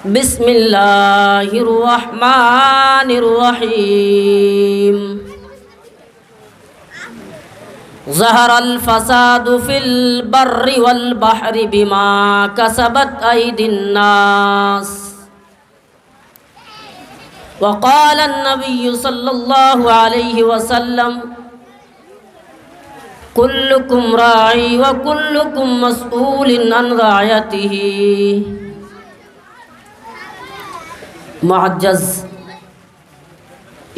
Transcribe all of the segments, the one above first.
بسم اللہ الرحمن الرحیم ظہر الفساد فی البر والبحر بما کسبت ایدی الناس وقال النبی صلی اللہ علیہ وسلم کلکم راعی وکلکم مسئول عن رعیتہ۔ معزز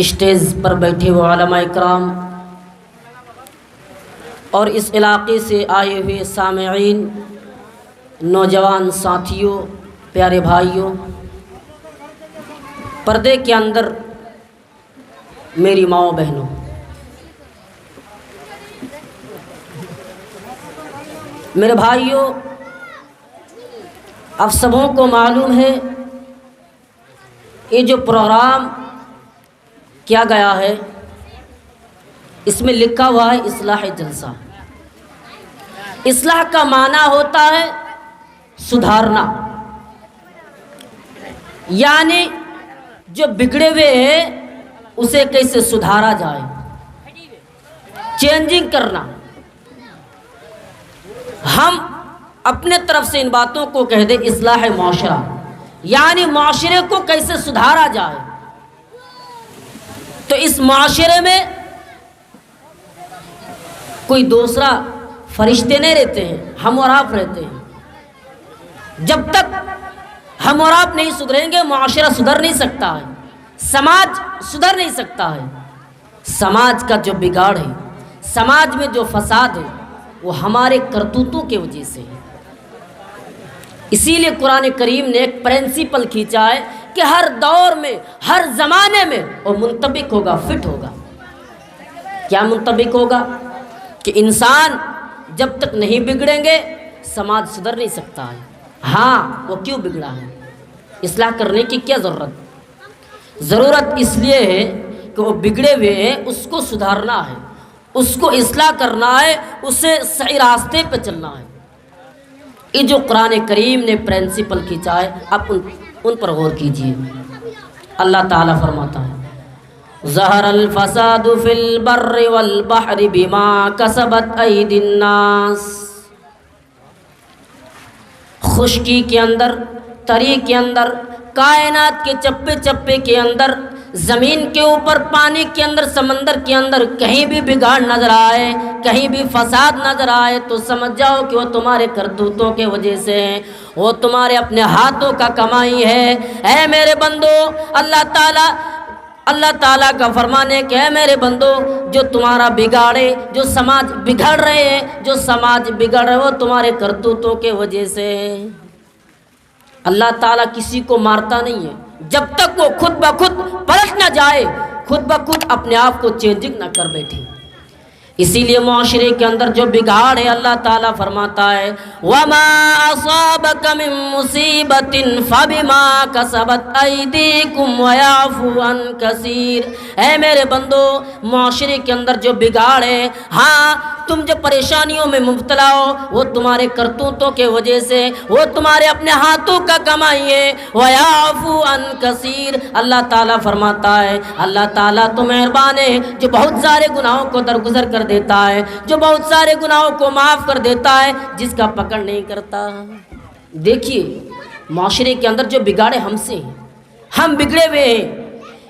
اسٹیج پر بیٹھے ہوئے علماء اکرام اور اس علاقے سے آئے ہوئے سامعین، نوجوان ساتھیوں، پیارے بھائیوں، پردے کے اندر میری ماؤں بہنوں، میرے بھائیوں، آپ سبوں کو معلوم ہے یہ جو پروگرام کیا گیا ہے اس میں لکھا ہوا ہے اصلاح جلسہ۔ اصلاح کا معنی ہوتا ہے سدھارنا، یعنی جو بگڑے ہوئے ہیں اسے کیسے سدھارا جائے، چینجنگ کرنا۔ ہم اپنے طرف سے ان باتوں کو کہہ دیں اصلاح معاشرہ، یعنی معاشرے کو کیسے سدھارا جائے۔ تو اس معاشرے میں کوئی دوسرا فرشتے نہیں رہتے ہیں، ہم اور آپ رہتے ہیں۔ جب تک ہم اور آپ نہیں سدھریں گے معاشرہ سدھر نہیں سکتا ہے، سماج سدھر نہیں سکتا ہے۔ سماج کا جو بگاڑ ہے، سماج میں جو فساد ہے، وہ ہمارے کرتوتوں کی وجہ سے ہے۔ اسی لیے قرآن کریم نے ایک پرنسپل کھینچا ہے کہ ہر دور میں، ہر زمانے میں وہ منطبق ہوگا، فٹ ہوگا۔ کیا منطبق ہوگا؟ کہ انسان جب تک نہیں بگڑیں گے سماج سدھر نہیں سکتا ہے۔ ہاں، وہ کیوں بگڑا ہے؟ اصلاح کرنے کی کیا ضرورت اس لیے ہے کہ وہ بگڑے ہوئے ہیں، اس کو سدھارنا ہے، اس کو اصلاح کرنا ہے، اسے صحیح راستے پہ چلنا ہے۔ یہ جو قرآن کریم نے پرنسپل کھینچا ہے، آپ ان پر غور کیجئے۔ اللہ تعالیٰ فرماتا ہے ظہر الفساد فی البر والبحر بما کسبت ایدی الناس۔ خشکی کے اندر، تری کے اندر، کائنات کے چپے چپے کے اندر، زمین کے اوپر، پانی کے اندر، سمندر کے اندر کہیں بھی بگاڑ نظر آئے، کہیں بھی فساد نظر آئے تو سمجھ جاؤ کہ وہ تمہارے کرتوتوں کے وجہ سے ہیں، وہ تمہارے اپنے ہاتھوں کا کمائی ہے۔ اے میرے بندو، اللہ تعالیٰ کا فرمان ہے کہ اے میرے بندو، جو تمہارا بگاڑے، جو سماج بگڑ رہے ہیں، جو سماج بگڑ رہے وہ تمہارے کرتوتوں کے وجہ سے ہیں۔ اللہ تعالیٰ کسی کو مارتا نہیں ہے جب تک وہ خود بخود پلٹ نہ جائے، خود بخود اپنے آپ کو چینجنگ نہ کر بیٹھے۔ اسی لیے معاشرے کے اندر جو بگاڑ ہے، اللہ تعالیٰ فرماتا ہے وَمَا أَصَابَكَ مِن مُّصِيبَةٍ فَبِمَا كَسَبَتْ أَيْدِيكُمْ وَيَعْفُو عَن كَثِيرٍ۔ اے میرے بندو، معاشرے کے اندر جو بگاڑ ہے، ہاں تم جو پریشانیوں میں مبتلا ہو وہ تمہارے کرتوتوں کے وجہ سے، وہ تمہارے اپنے ہاتھوں کا کمائی ہے۔ وَيَعْفُو عَن كَثِيرٍ، اللہ تعالیٰ فرماتا ہے اللہ تعالیٰ تو مہربان ہے جو بہت سارے گناہوں کو درگزر کر دیتا ہے، جو بہت سارے گناہوں کو معاف کر دیتا ہے، جس کا پکڑ نہیں کرتا۔ دیکھیے معاشرے کے اندر جو بگاڑے ہم سے ہیں، ہم بگڑے ہوئے ہیں۔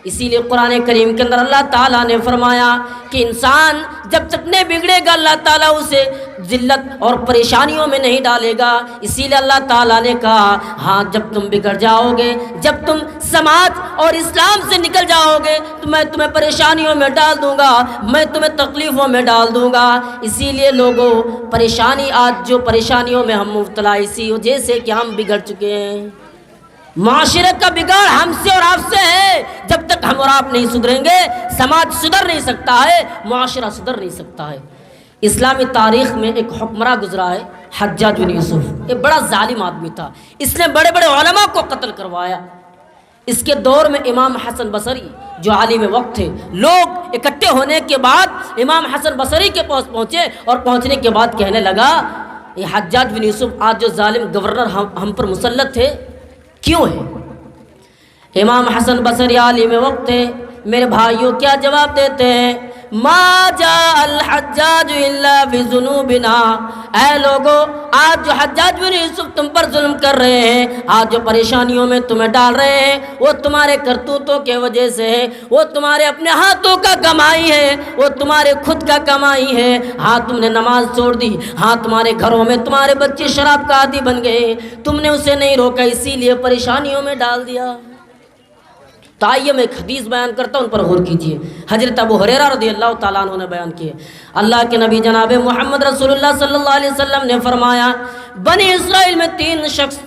اسی لیے قرآن کریم کے اندر اللہ تعالیٰ نے فرمایا کہ انسان جب تک نہیں بگڑے گا اللہ تعالیٰ اسے ذلت اور پریشانیوں میں نہیں ڈالے گا۔ اسی لیے اللہ تعالیٰ نے کہا ہاں جب تم بگڑ جاؤ گے، جب تم سماج اور اسلام سے نکل جاؤ گے تو میں تمہیں پریشانیوں میں ڈال دوں گا، میں تمہیں تکلیفوں میں ڈال دوں گا۔ اسی لیے لوگوں، پریشانی آج جو پریشانیوں میں ہم مبتلا اسی وجہ سے کہ ہم بگڑ چکے ہیں۔ معاشرے کا بگاڑ ہم سے اور آپ سے ہے۔ جب تک ہم اور آپ نہیں سدھریں گے سماج سدھر نہیں سکتا ہے، معاشرہ سدھر نہیں سکتا ہے۔ اسلامی تاریخ میں ایک حکمراں گزرا ہے حجاج بن یوسف، ایک بڑا ظالم آدمی تھا، اس نے بڑے بڑے علماء کو قتل کروایا۔ اس کے دور میں امام حسن بصری جو عالم وقت تھے، لوگ اکٹھے ہونے کے بعد امام حسن بصری کے پاس پہنچے اور پہنچنے کے بعد کہنے لگا یہ حجاج بن یوسف آج جو ظالم گورنر ہم پر مسلط تھے کیوں ہے؟ امام حسن بصری عالم وقت ہے، میرے بھائیوں کیا جواب دیتے ہیں؟ ما جاء الحجاج الا بذنوبنا، اے لوگو آج جو حجاج بن یوسف تم پر ظلم کر رہے ہیں، آج جو پریشانیوں میں تمہیں ڈال رہے ہیں، وہ تمہارے کرتوتوں کے وجہ سے ہے، وہ تمہارے اپنے ہاتھوں کا کمائی ہے، وہ تمہارے خود کا کمائی ہے۔ ہاں تم نے نماز چھوڑ دی، ہاں تمہارے گھروں میں تمہارے بچے شراب کا عادی بن گئے، تم نے اسے نہیں روکا، اسی لیے پریشانیوں میں ڈال دیا۔ تو آئیے میں ایک حدیث بیان کرتا ہوں، ان پر غور کیجیے۔ حضرت ابو ہریرہ رضی اللہ تعالیٰ عنہ نے بیان کیے، اللہ کے نبی جناب محمد رسول اللہ صلی اللہ علیہ وسلم نے فرمایا، بنی اسرائیل میں 3 شخص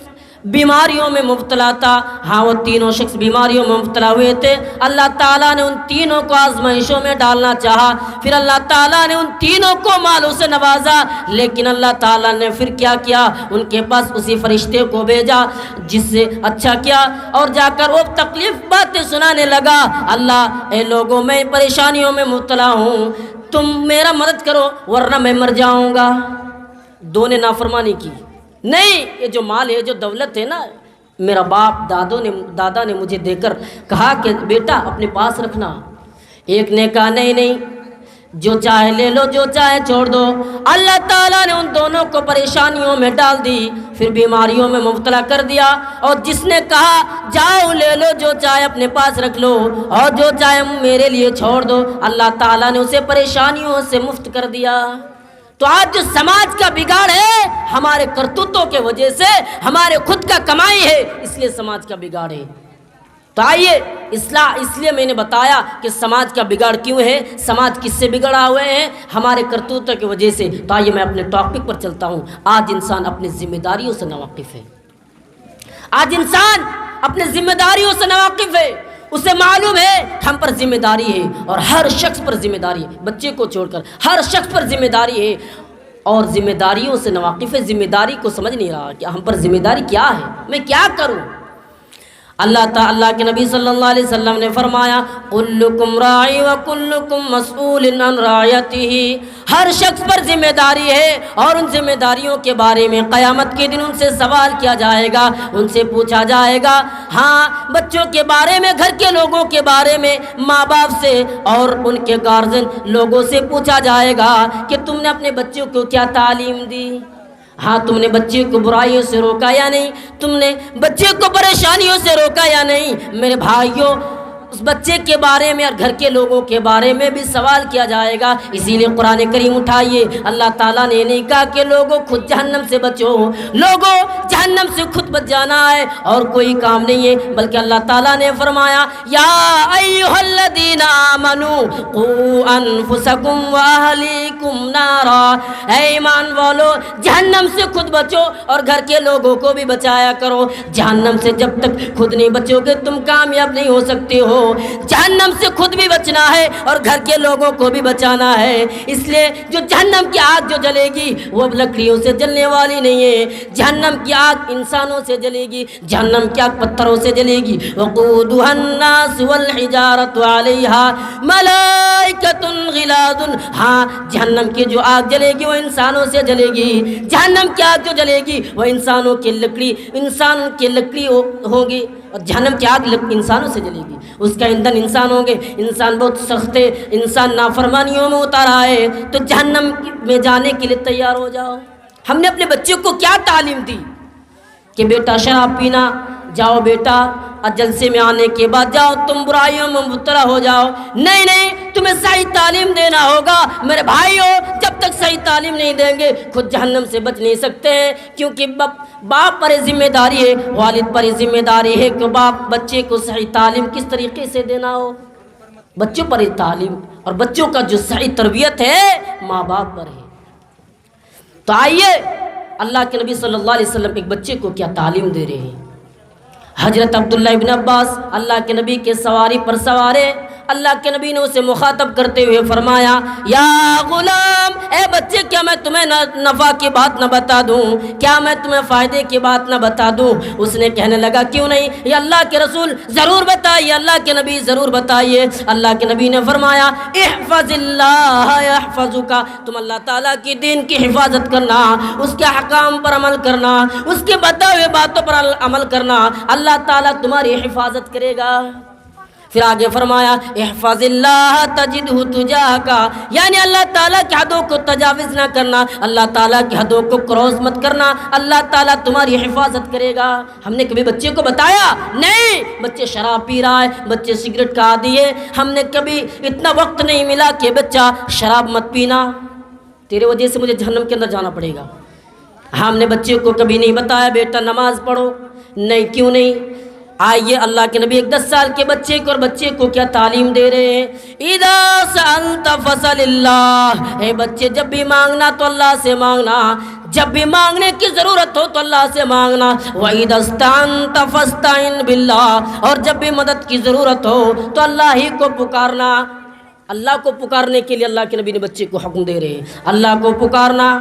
بیماریوں میں مبتلا تھا۔ ہاں وہ تینوں شخص بیماریوں میں مبتلا ہوئے تھے، اللہ تعالیٰ نے ان تینوں کو آزمائشوں میں ڈالنا چاہا، پھر اللہ تعالیٰ نے ان تینوں کو مالوں سے نوازا، لیکن اللہ تعالیٰ نے پھر کیا کیا، ان کے پاس اسی فرشتے کو بھیجا جس سے اچھا کیا، اور جا کر وہ تکلیف باتیں سنانے لگا، اللہ اے لوگوں میں پریشانیوں میں مبتلا ہوں، تم میرا مدد کرو ورنہ میں مر جاؤں گا۔ دو نے نافرمانی کی، نہیں یہ جو مال ہے، جو دولت ہے نا، میرا باپ دادا نے مجھے دے کر کہا کہ بیٹا اپنے پاس رکھنا۔ ایک نے کہا نہیں نہیں، جو چاہے لے لو، جو چاہے چھوڑ دو۔ اللہ تعالیٰ نے ان دونوں کو پریشانیوں میں ڈال دی، پھر بیماریوں میں مبتلا کر دیا، اور جس نے کہا جاؤ لے لو، جو چاہے اپنے پاس رکھ لو اور جو چاہے میرے لیے چھوڑ دو، اللہ تعالیٰ نے اسے پریشانیوں سے مفت کر دیا۔ تو آج جو سماج کا بگاڑ ہے ہمارے کرتوتوں کے وجہ سے، ہمارے خود کا کمائی ہے، اس لیے سماج کا بگاڑ ہے۔ تو آئیے اصلاح، اس لیے میں نے بتایا کہ سماج کا بگاڑ کیوں ہے، سماج کس سے بگڑا ہوئے ہیں، ہمارے کرتوتوں کی وجہ سے۔ تو آئیے میں اپنے ٹاپک پر چلتا ہوں۔ آج انسان اپنی ذمہ داریوں سے ناواقف ہے، آج انسان اپنے ذمہ داریوں سے ناواقف ہے، اسے معلوم ہے ہم پر ذمہ داری ہے، اور ہر شخص پر ذمہ داری ہے، بچے کو چھوڑ کر ہر شخص پر ذمہ داری ہے، اور ذمہ داریوں سے ناواقف ہے، ذمہ داری کو سمجھ نہیں رہا کہ ہم پر ذمہ داری کیا ہے، میں کیا کروں۔ اللہ کے نبی صلی اللہ علیہ وسلم نے فرمایا، کلکم راعی وکلکم مسئول عن رعیتہ، ہر شخص پر ذمہ داری ہے، اور ان ذمہ داریوں کے بارے میں قیامت کے دن ان سے سوال کیا جائے گا، ان سے پوچھا جائے گا۔ ہاں بچوں کے بارے میں، گھر کے لوگوں کے بارے میں، ماں باپ سے اور ان کے گارجن لوگوں سے پوچھا جائے گا کہ تم نے اپنے بچوں کو کیا تعلیم دی، ہاں تم نے بچے کو برائیوں سے روکا یا نہیں، تم نے بچے کو پریشانیوں سے روکا یا نہیں۔ میرے بھائیوں، اس بچے کے بارے میں اور گھر کے لوگوں کے بارے میں بھی سوال کیا جائے گا۔ اسی لیے قرآن کریم اٹھائیے، اللہ تعالیٰ نے نہیں کہا کہ لوگوں خود جہنم سے بچو، لوگوں جہنم سے خود بچ جانا ہے اور کوئی کام نہیں ہے، بلکہ اللہ تعالیٰ نے فرمایا، یا ایھا الذین آمنوا قوا انفسکم واہلیکم نارا، اے ایمان والو جہنم سے خود بچو اور گھر کے لوگوں کو بھی بچایا کرو۔ جہنم سے جب تک خود نہیں بچو گے تم کامیاب نہیں ہو سکتے ہو، جہنم سے خود بھی بچنا ہے اور گھر کے لوگوں کو بھی بچانا ہے۔ اس لیے جو جہنم کی آگ جو جلے گی وہ لکڑیوں سے جلنے والی نہیں ہے، جہنم کی آگ انسانوں سے جلے گی، جہنم کی آگ پتھروں سے جلے گی۔ وقودها الناس والحجارة عليها ملائکۃ غلاظ، ہاں جہنم کی جو آگ جلے گی وہ انسانوں سے جلے گی، جہنم کی آگ جو جلے گی وہ انسانوں کی لکڑی ہوگی، اور جہنم کی آگ انسانوں سے جلے گی، اس کا ایندھن انسان ہوں گے۔ انسان بہت سخت ہے، انسان نافرمانیوں میں اتارا ہے، تو جہنم میں جانے کے لیے تیار ہو جاؤ۔ ہم نے اپنے بچے کو کیا تعلیم دی کہ بیٹا شراب پینا، جاؤ بیٹا جلسے میں آنے کے بعد جاؤ تم برائیوں میں مبتلا ہو جاؤ؟ نہیں نہیں، تمہیں صحیح تعلیم دینا ہوگا۔ میرے بھائیوں، جب تک صحیح تعلیم نہیں دیں گے خود جہنم سے بچ نہیں سکتے ہیں، کیونکہ باپ پر ذمہ داری ہے، والد پر ذمہ داری ہے کہ باپ بچے کو صحیح تعلیم کس طریقے سے دینا ہو، بچوں پر تعلیم اور بچوں کا جو صحیح تربیت ہے ماں باپ پر ہے۔ تو آئیے اللہ کے نبی صلی اللہ علیہ وسلم ایک بچے کو کیا تعلیم دے رہے ہیں۔ حضرت عبداللہ ابن عباس اللہ کے نبی کے سواری پر سوارے، اللہ کے نبی نے اسے مخاطب کرتے ہوئے فرمایا یا غلام، اے بچے کیا میں تمہیں نفع کی بات نہ بتا دوں، کیا میں تمہیں فائدے کی بات نہ بتا دوں؟ اس نے کہنے لگا کیوں نہیں یا اللہ کے رسول، ضرور بتائیے اللہ کے نبی، ضرور بتائیے۔ اللہ کے نبی نے فرمایا احفظ اللہ یحفظک، تم اللہ تعالیٰ کی دین کی حفاظت کرنا، اس کے احکام پر عمل کرنا، اس کے بتائے ہوئے باتوں پر عمل کرنا، اللہ تعالیٰ تمہاری حفاظت کرے گا۔ پھر آگے فرمایا احفظ اللہ تجدہ تجاہک، یعنی اللہ تعالیٰ کی حدوں کو تجاوز نہ کرنا، اللہ تعالیٰ کی حدوں کو کراس مت کرنا، اللہ تعالیٰ تمہاری حفاظت کرے گا۔ ہم نے کبھی بچے کو بتایا نہیں، بچے شراب پی رہا ہے، بچے سگریٹ کا عادی ہے، ہم نے کبھی اتنا وقت نہیں ملا کہ بچہ شراب مت پینا، تیرے وجہ سے مجھے جہنم کے اندر جانا پڑے گا۔ ہم نے بچے کو کبھی نہیں بتایا بیٹا نماز پڑھو، نہیں کیوں نہیں؟ آئیے اللہ کے نبی ایک 10 سال کے بچے کو اور بچے کو کیا تعلیم دے رہے ہیں، اذا سألت فسل اللہ، اے بچے جب بھی مانگنا تو اللہ سے مانگنا، جب بھی مانگنے کی ضرورت ہو تو اللہ سے مانگنا، وَإِذَا اسْتَعَنْتَ فَاسْتَعِنْ بِاللَّهِ، اور جب بھی مدد کی ضرورت ہو تو اللہ ہی کو پکارنا۔ اللہ کو پکارنے کے لیے اللہ کے نبی نے بچے کو حکم دے رہے ہیں، اللہ کو پکارنا۔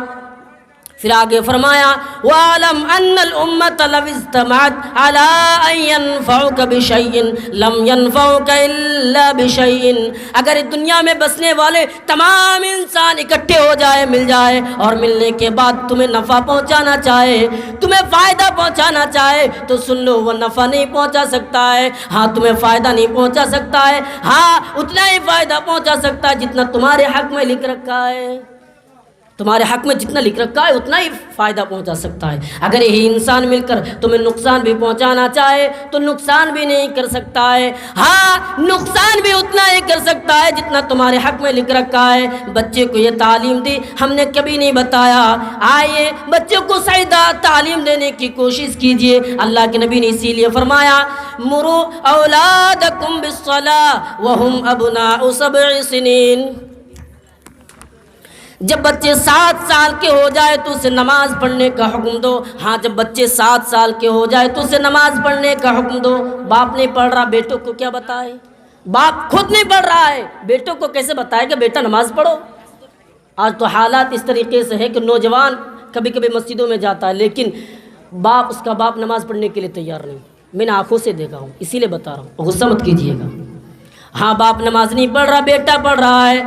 پھر آگے فرمایا وَعَلَمْ أَنَّ الْأُمَّةَ لَوِ اجْتَمَعَتْ عَلَىٰ أَن يَنفَعُوكَ بِشَيْءٍ لَمْ يَنفَعُوكَ إِلَّا بِشَيْءٍ، اگر دنیا میں بسنے والے تمام انسان اکٹھے ہو جائے، مل جائے، اور ملنے کے بعد تمہیں نفع پہنچانا چاہے، تمہیں فائدہ پہنچانا چاہے تو سن لو وہ نفع نہیں پہنچا سکتا ہے، ہاں تمہیں فائدہ نہیں پہنچا سکتا ہے، ہاں اتنا ہی فائدہ پہنچا سکتا ہے جتنا تمہارے حق میں لکھ رکھا ہے، تمہارے حق میں جتنا لکھ رکھا ہے اتنا ہی فائدہ پہنچا سکتا ہے۔ اگر یہی انسان مل کر تمہیں نقصان بھی پہنچانا چاہے تو نقصان بھی نہیں کر سکتا ہے، ہاں نقصان بھی اتنا ہی کر سکتا ہے جتنا تمہارے حق میں لکھ رکھا ہے۔ بچے کو یہ تعلیم دی، ہم نے کبھی نہیں بتایا۔ آئیے بچے کو صحیح تعلیم دینے کی کوشش کیجئے۔ اللہ کے نبی نے اسی لیے فرمایا مروا اولادکم بالصلاۃ وہم ابناء 7 سنین، جب بچے 7 سال کے ہو جائے تو اسے نماز پڑھنے کا حکم دو۔ ہاں جب بچے 7 سال کے ہو جائے تو اسے نماز پڑھنے کا حکم دو۔ باپ نہیں پڑھ رہا، بیٹوں کو کیا بتائے؟ باپ خود نہیں پڑھ رہا ہے، بیٹوں کو کیسے بتائے کہ بیٹا نماز پڑھو؟ آج تو حالات اس طریقے سے ہے کہ نوجوان کبھی کبھی مسجدوں میں جاتا ہے لیکن اس کا باپ نماز پڑھنے کے لیے تیار نہیں۔ میں نے آنکھوں سے دیکھا ہوں، اسی لیے بتا رہا ہوں، غصہ مت کیجیے گا۔ ہاں باپ نماز نہیں پڑھ رہا، بیٹا پڑھ رہا ہے،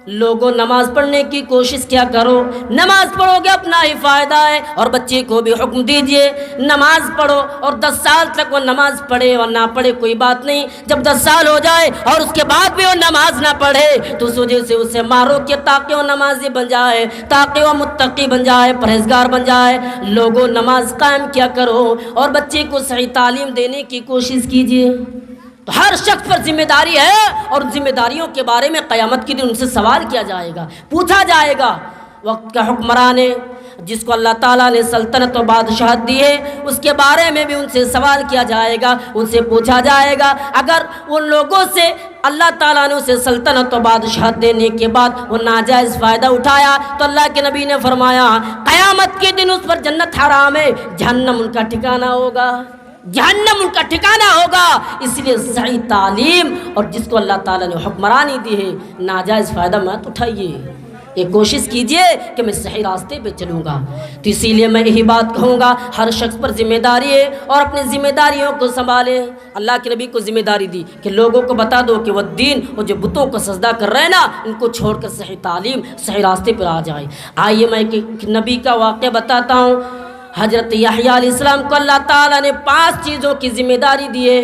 لوگوں نماز پڑھنے کی کوشش کیا کرو، نماز پڑھو گے اپنا ہی فائدہ ہے، اور بچے کو بھی حکم دیجئے نماز پڑھو، اور 10 سال تک وہ نماز پڑھے اور نہ پڑھے کوئی بات نہیں، جب 10 سال ہو جائے اور اس کے بعد بھی وہ نماز نہ پڑھے تو اس وجہ سے اسے مارو کہ تاکہ وہ نمازی بن جائے، تاکہ وہ متقی بن جائے، پرہیزگار بن جائے۔ لوگوں نماز قائم کیا کرو اور بچے کو صحیح تعلیم دینے کی کوشش کیجئے۔ تو ہر شخص پر ذمہ داری ہے، اور ذمہ داریوں کے بارے میں قیامت کے دن ان سے سوال کیا جائے گا، پوچھا جائے گا۔ وقت کا حکمران ہے جس کو اللہ تعالیٰ نے سلطنت و بادشاہت دی ہے، اس کے بارے میں بھی ان سے سوال کیا جائے گا، ان سے پوچھا جائے گا۔ اگر ان لوگوں سے اللہ تعالیٰ نے اسے سلطنت و بادشاہت دینے کے بعد وہ ناجائز فائدہ اٹھایا تو اللہ کے نبی نے فرمایا قیامت کے دن اس پر جنت حرام ہے، جہنم ان کا ٹھکانہ ہوگا، جہنم ان کا ٹھکانہ ہوگا۔ اس لیے صحیح تعلیم اور جس کو اللہ تعالیٰ نے حکمرانی دی ہے، ناجائز فائدہ مت اٹھائیے، یہ کوشش کیجئے کہ میں صحیح راستے پہ چلوں گا۔ تو اسی لیے میں یہی بات کہوں گا، ہر شخص پر ذمہ داری ہے اور اپنی ذمہ داریوں کو سنبھالے۔ اللہ کے نبی کو ذمہ داری دی کہ لوگوں کو بتا دو کہ وہ دین اور جو بتوں کو سجدہ کر رہے ہیں نا، ان کو چھوڑ کر صحیح تعلیم صحیح راستے پر آ جائے۔ آئیے میں ایک نبی کا واقعہ بتاتا ہوں۔ حضرت یحییٰ علیہ السلام کو اللہ تعالیٰ نے 5 چیزوں کی ذمہ داری دی ہے۔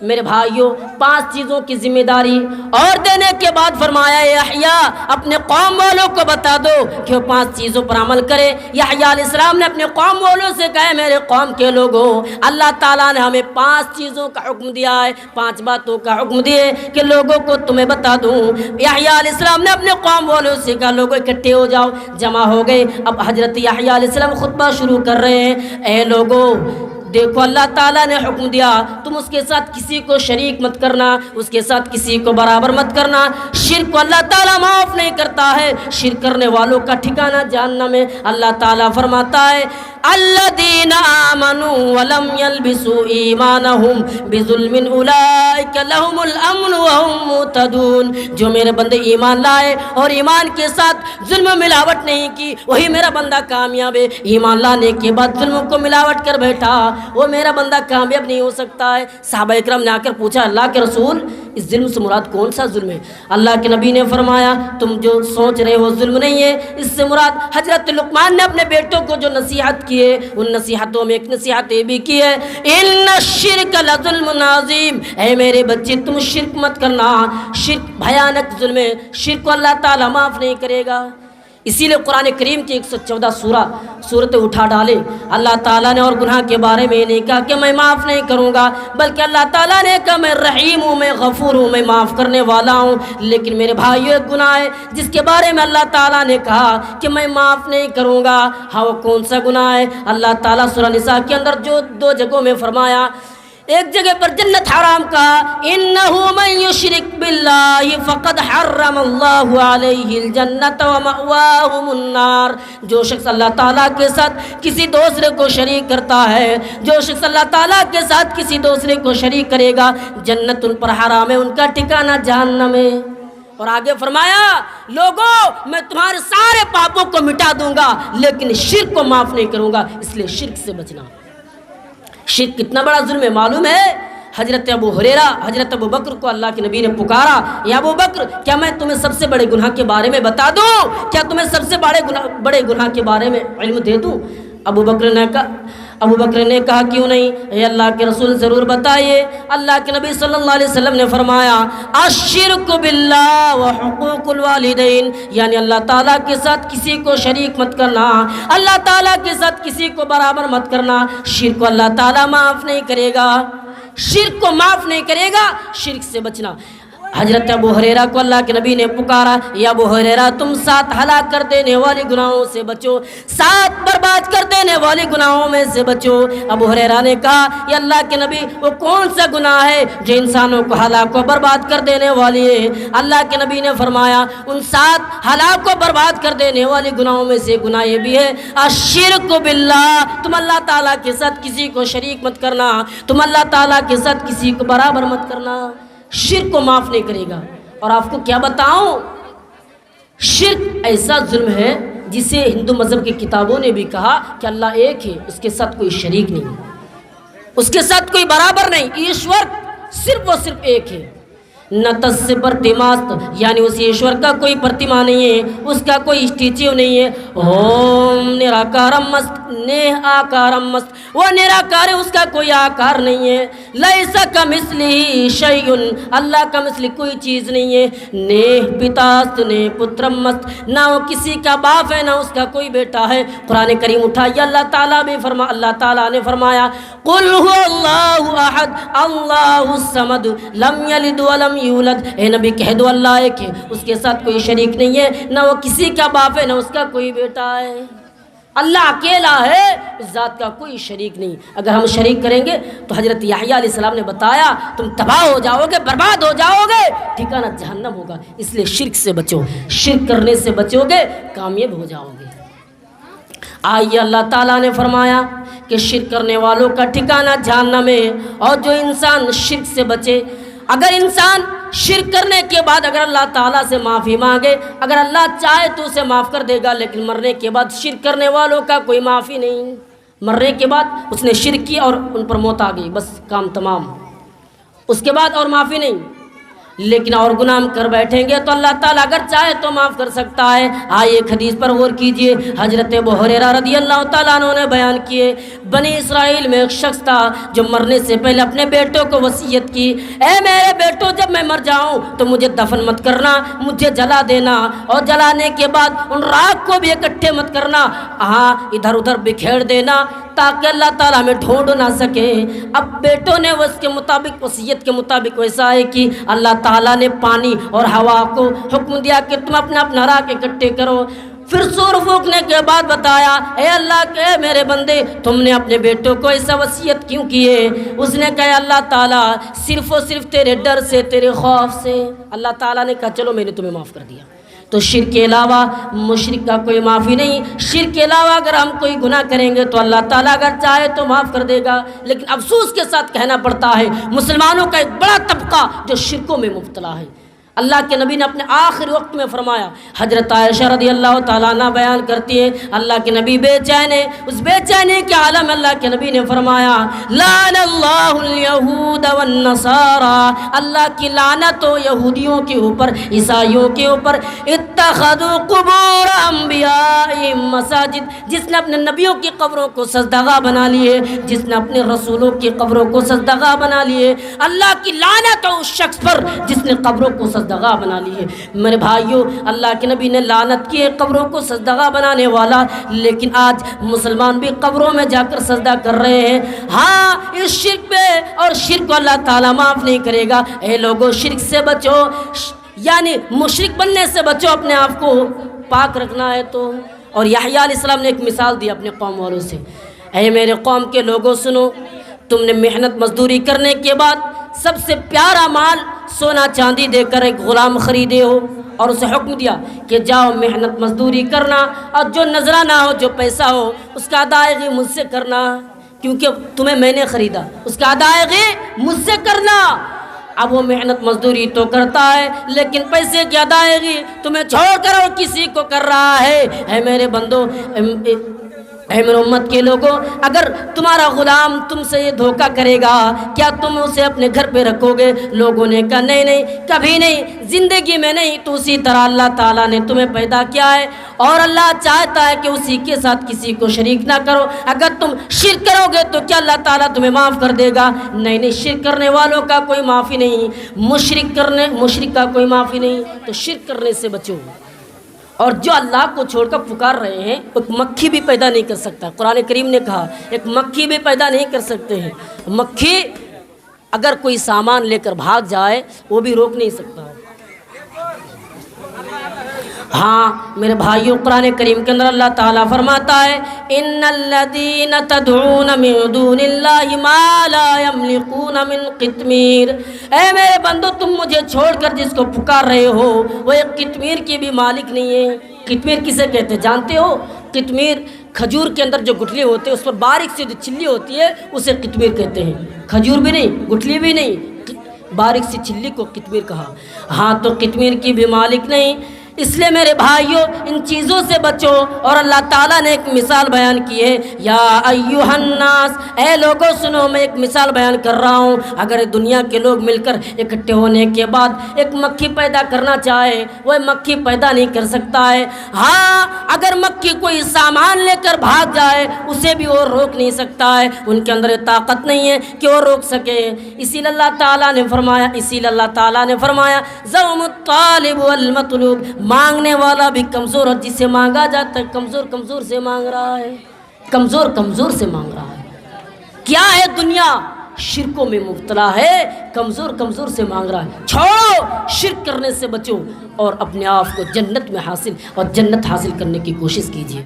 میرے بھائیوں 5 چیزوں کی ذمہ داری اور دینے کے بعد فرمایا یحییٰ اپنے قوم والوں کو بتا دو کہ وہ 5 چیزوں پر عمل کرے۔ یحییٰ علیہ السلام نے اپنے قوم والوں سے کہا میرے قوم کے لوگوں، اللہ تعالیٰ نے ہمیں 5 چیزوں کا حکم دیا ہے، 5 باتوں کا حکم دیے کہ لوگوں کو تمہیں بتا دوں۔ یحییٰ علیہ السلام نے اپنے قوم والوں سے کہا لوگوں اکٹھے ہو جاؤ، جمع ہو گئے۔ اب حضرت یحییٰ علیہ السلام خطبہ شروع کر رہے ہیں، اے لوگوں دیکھو اللہ تعالیٰ نے حکم دیا تم اس کے ساتھ کسی کو شریک مت کرنا، اس کے ساتھ کسی کو برابر مت کرنا، شرک کو اللہ تعالیٰ معاف نہیں کرتا ہے، شرک کرنے والوں کا ٹھکانہ جہنم ہے۔ اللہ تعالیٰ فرماتا ہے الذین آمنوا ولم یلبسوا ایمانہم بظلم اولئک لہم الامن وہم مہتدون. جو میرے بندے ایمان لائے اور ایمان کے ساتھ ظلم ملاوٹ نہیں کی وہی میرا بندہ کامیاب ہے. ایمان لانے کے بعد ظلم کو ملاوٹ کر بیٹھا وہ میرا بندہ کامیاب نہیں ہو سکتا ہے. صحابہ اکرام نے آ کر پوچھا اللہ کے رسول اس ظلم سے مراد کون سا ظلم ہے؟ اللہ کے نبی نے فرمایا تم جو سوچ رہے ہو ظلم نہیں ہے، اس سے مراد حضرت لقمان نے اپنے بیٹوں کو جو نصیحت کی ہے ان نصیحتوں میں ایک نصیحت یہ بھی کی ہے ان الشرک لظلم عظیم. اے میرے بچے تم شرک مت کرنا، شرک بھیانک ظلم ہے، شرک کو اللہ تعالیٰ معاف نہیں کرے گا. اسی لیے قرآن کریم کی 114 صورتیں اٹھا ڈالے. اللہ تعالیٰ نے اور گناہ کے بارے میں یہ نہیں کہا کہ میں معاف نہیں کروں گا، بلکہ اللہ تعالیٰ نے کہا میں رحیم ہوں، میں غفور ہوں، میں معاف کرنے والا ہوں. لیکن میرے بھائیو ایک گناہ ہے جس کے بارے میں اللہ تعالیٰ نے کہا کہ میں معاف نہیں کروں گا. ہاں وہ کون سا گناہ ہے؟ اللہ تعالیٰ سورہ نساء کے اندر جو 2 جگہوں میں فرمایا، ایک جگہ پر جنت حرام کہا انہو من یشرک باللہ فقد حرم اللہ علیہ الجنت ومأواہم النار. جو شخص اللہ تعالیٰ کے ساتھ کسی دوسرے کو شریک کرتا ہے، جو شخص اللہ تعالیٰ کے ساتھ کسی دوسرے کو شریک کرے گا جنت ان پر حرام ہے، ان کا ٹھکانہ جہنم ہے. اور آگے فرمایا لوگوں میں تمہارے سارے پاپوں کو مٹا دوں گا لیکن شرک کو معاف نہیں کروں گا. اس لیے شرک سے بچنا. شرک کتنا بڑا ظلم ہے معلوم ہے؟ حضرت ابو ہریرہ حضرت ابو بکر کو اللہ کے نبی نے پکارا یا ابو بکر کیا میں تمہیں سب سے بڑے گناہ کے بارے میں بتا دوں؟ کیا تمہیں سب سے بڑے گناہ کے بارے میں علم دے دوں؟ ابو بکر نے کہا کیوں نہیں؟ اے اللہ کے رسول ضرور بتائیے. اللہ کے نبی صلی اللہ علیہ وسلم نے فرمایا الشرک باللہ وحقوق الوالدین، یعنی اللہ تعالیٰ کے ساتھ کسی کو شریک مت کرنا، اللہ تعالیٰ کے ساتھ کسی کو برابر مت کرنا. شرک کو اللہ تعالیٰ معاف نہیں کرے گا، شرک کو معاف نہیں کرے گا. شرک سے بچنا. حضرت ابو ہریرہ کو اللہ کے نبی نے پکارا یا ابو ہریرہ تم 7 ہلاک کر دینے والے گناہوں سے بچو، 7 برباد کر دینے والے گناہوں میں سے بچو. ابو ہریرہ نے کہا یا اللہ کے نبی وہ کون سا گناہ ہے جو انسانوں کو ہلاک و برباد کر دینے والی ہے؟ اللہ کے نبی نے فرمایا ان 7 ہلاک و برباد کر دینے والے گناہوں میں سے گناہ یہ بھی ہے الشرک باللہ، تم اللہ تعالیٰ کے ساتھ کسی کو شریک مت کرنا، تم اللہ تعالیٰ کے ساتھ کسی کو برابر مت کرنا. شرک کو معاف نہیں کرے گا. اور آپ کو کیا بتاؤں، شرک ایسا ظلم ہے جسے ہندو مذہب کی کتابوں نے بھی کہا کہ اللہ ایک ہے، اس کے ساتھ کوئی شریک نہیں، اس کے ساتھ کوئی برابر نہیں. ایشور صرف و صرف ایک ہے. نہ تس پرتیماست، یعنی اس ایشور کا کوئی پرتیما نہیں ہے، اس کا کوئی اسٹیچو نہیں ہے. اوم نراکارم مست نیہ آکارم مست، وہ نراکار ہے، اس کا کوئی آکار نہیں ہے. لیس کمثلہ شیء، اللہ کا مثل کوئی چیز نہیں ہے. نیہ پتاست نیہ پترم مست، نہ وہ کسی کا باپ ہے نہ اس کا کوئی بیٹا ہے. قرآن کریم اٹھائیے اللہ تعالیٰ نے فرمایا قل هو اللہ احد اللہ الصمد لم یلد ولم یولد. اے نبی کہہ دو اللہ ایک ہے، اس کے ساتھ کوئی شریک نہیں ہے، نہ وہ کسی کا باپ ہے نہ اس کا کوئی بیٹا ہے. اللہ اکیلا ہے، اس ذات کا کوئی شریک نہیں. اگر ہم شریک کریں گے تو حضرت یحییٰ علیہ السلام نے بتایا تم تباہ ہو جاؤ گے، برباد ہو جاؤ گے، ٹھکانہ جہنم ہوگا. اس لیے شرک سے بچو، شرک کرنے سے بچو گے کامیاب ہو جاؤ گے. آئیے اللہ تعالیٰ نے فرمایا کہ شرک کرنے والوں کا ٹھکانہ جہنم ہے. اور جو انسان شرک سے بچے، اگر انسان شرک کرنے کے بعد اگر اللہ تعالیٰ سے معافی مانگے، اگر اللہ چاہے تو اسے معاف کر دے گا، لیکن مرنے کے بعد شرک کرنے والوں کا کوئی معافی نہیں. مرنے کے بعد اس نے شرک کی اور ان پر موت آ گئی، بس کام تمام، اس کے بعد اور معافی نہیں. لیکن اور گناہ کر بیٹھیں گے تو اللہ تعالیٰ اگر چاہے تو معاف کر سکتا ہے. آئیے ایک حدیث پر غور کیجئے. حضرت ابو ہریرہ رضی اللہ تعالیٰ عنہ نے بیان کیے بنی اسرائیل میں ایک شخص تھا جو مرنے سے پہلے اپنے بیٹوں کو وصیت کی اے میرے بیٹوں جب میں مر جاؤں تو مجھے دفن مت کرنا، مجھے جلا دینا، اور جلانے کے بعد ان راکھ کو بھی اکٹھے مت کرنا، ہاں ادھر ادھر بکھیر دینا تاکہ اللہ تعالیٰ ہمیں ڈھونڈ نہ سکے. اب بیٹوں نے اس کے مطابق وصیت کے مطابق ویسا ہے کہ اللہ تعالیٰ نے پانی اور ہوا کو حکم دیا کہ تم اپنا اپنا راکھ اکٹھے کرو. پھر سور پھونکنے کے بعد بتایا اے اللہ کے میرے بندے تم نے اپنے بیٹوں کو ایسا وصیت کیوں کی ہے؟ اس نے کہا اللہ تعالیٰ صرف و صرف تیرے ڈر سے، تیرے خوف سے. اللہ تعالیٰ نے کہا چلو میں نے تمہیں معاف کر دیا. تو شرک کے علاوہ مشرک کا کوئی معافی نہیں۔ شرک کے علاوہ اگر ہم کوئی گناہ کریں گے تو اللہ تعالیٰ اگر چاہے تو معاف کر دے گا، لیکن افسوس کے ساتھ کہنا پڑتا ہے مسلمانوں کا ایک بڑا طبقہ جو شرکوں میں مبتلا ہے۔ اللہ کے نبی نے اپنے آخری وقت میں فرمایا، حضرت عائشہ رضی اللہ تعالیٰ عنہ بیان کرتی ہے اللہ کے نبی بے چین ہے، اس بے چینی کے عالم میں اللہ کے نبی نے فرمایا لعن اللہ الیہود والنصارى، اللہ کی لعنت ہو یہودیوں کے اوپر، عیسائیوں کے اوپر، اتخذوا قبور انبیائہم مساجد، جس نے اپنے نبیوں کی قبروں کو سجدگاہ بنا لیے، جس نے اپنے رسولوں کی قبروں کو سجدگاہ بنا لیے، اللہ کی لعنت ہو اس شخص پر جس نے قبروں کو سجدگاہ بنا لی ہے۔ میرے بھائیوں، اللہ کے نبی نے لعنت کی ہے قبروں کو سجدگاہ بنانے والا، لیکن آج مسلمان بھی قبروں میں جا کر سجدہ کر رہے ہیں۔ ہاں، اس شرک پہ اور شرک کو اللہ تعالیٰ معاف نہیں کرے گا۔ اے لوگوں، شرک سے بچو، یعنی مشرک بننے سے بچو، اپنے آپ کو پاک رکھنا ہے تو۔ اور یحییٰ علیہ السلام نے ایک مثال دی اپنے قوم والوں سے، اے میرے قوم کے لوگوں سنو، تم نے محنت مزدوری کرنے کے بعد سب سے پیارا مال سونا چاندی دے کر ایک غلام خریدے ہو، اور اسے حکم دیا کہ جاؤ محنت مزدوری کرنا، اور جو نذرانہ ہو، جو پیسہ ہو، اس کا ادائیگی مجھ سے کرنا، کیونکہ تمہیں میں نے خریدا، اس کا ادائیگی مجھ سے کرنا۔ اب وہ محنت مزدوری تو کرتا ہے، لیکن پیسے کی ادائیگی تمہیں چھوڑ کر اور کسی کو کر رہا ہے۔ اے میرے بندو، اے میرے امت کے لوگوں، اگر تمہارا غلام تم سے یہ دھوکہ کرے گا، کیا تم اسے اپنے گھر پہ رکھو گے؟ لوگوں نے کہا نہیں نہیں، کبھی نہیں، زندگی میں نہیں۔ تو اسی طرح اللہ تعالیٰ نے تمہیں پیدا کیا ہے، اور اللہ چاہتا ہے کہ اسی کے ساتھ کسی کو شریک نہ کرو۔ اگر تم شرک کرو گے تو کیا اللہ تعالیٰ تمہیں معاف کر دے گا؟ نہیں نہیں، شرک کرنے والوں کا کوئی معافی نہیں، مشرک کا کوئی معافی نہیں۔ تو شرک کرنے سے بچو۔ اور جو اللہ کو چھوڑ کر پکار رہے ہیں، ایک مکھی بھی پیدا نہیں کر سکتا۔ قرآن کریم نے کہا ایک مکھی بھی پیدا نہیں کر سکتے ہیں۔ مکھی اگر کوئی سامان لے کر بھاگ جائے وہ بھی روک نہیں سکتا ہے۔ ہاں میرے بھائیوں، قرآن کریم کے اندر اللہ تعالیٰ فرماتا ہے ان الذین تدعون من دون اللہ ما لا یملکون من قطمیر، اے میرے بندو، تم مجھے چھوڑ کر جس کو پکار رہے ہو وہ ایک قطمیر کی بھی مالک نہیں ہے۔ قطمیر کسے کہتے ہیں جانتے ہو؟ قطمیر کھجور کے اندر جو گٹھلی ہوتی ہے، اس پر باریک سی جو چھلی ہوتی ہے اسے قطمیر کہتے ہیں۔ کھجور بھی نہیں، گٹھلی بھی نہیں، باریک سی چھلی کو قطمیر کہا۔ ہاں، تو قطمیر کی بھی مالک نہیں۔ اس لیے میرے بھائیوں، ان چیزوں سے بچو۔ اور اللہ تعالیٰ نے ایک مثال بیان کی ہے، یا ایھا الناس، اے لوگوں سنو، میں ایک مثال بیان کر رہا ہوں۔ اگر دنیا کے لوگ مل کر اکٹھے ہونے کے بعد ایک مکھی پیدا کرنا چاہے، وہ مکھی پیدا نہیں کر سکتا ہے۔ ہاں، اگر مکھی کوئی سامان لے کر بھاگ جائے اسے بھی وہ روک نہیں سکتا ہے، ان کے اندر یہ طاقت نہیں ہے کہ وہ روک سکے۔ اسی لیے اللہ تعالیٰ نے فرمایا زعم الطالب والمطلوب، مانگنے والا بھی کمزور، اور جسے مانگا جاتا ہے کمزور سے مانگ رہا ہے، کمزور سے مانگ رہا ہے۔ کیا ہے دنیا؟ شرکوں میں مبتلا ہے، کمزور سے مانگ رہا ہے۔ چھوڑو، شرک کرنے سے بچو اور اپنے آپ کو جنت میں حاصل کرنے کی کوشش کیجیے۔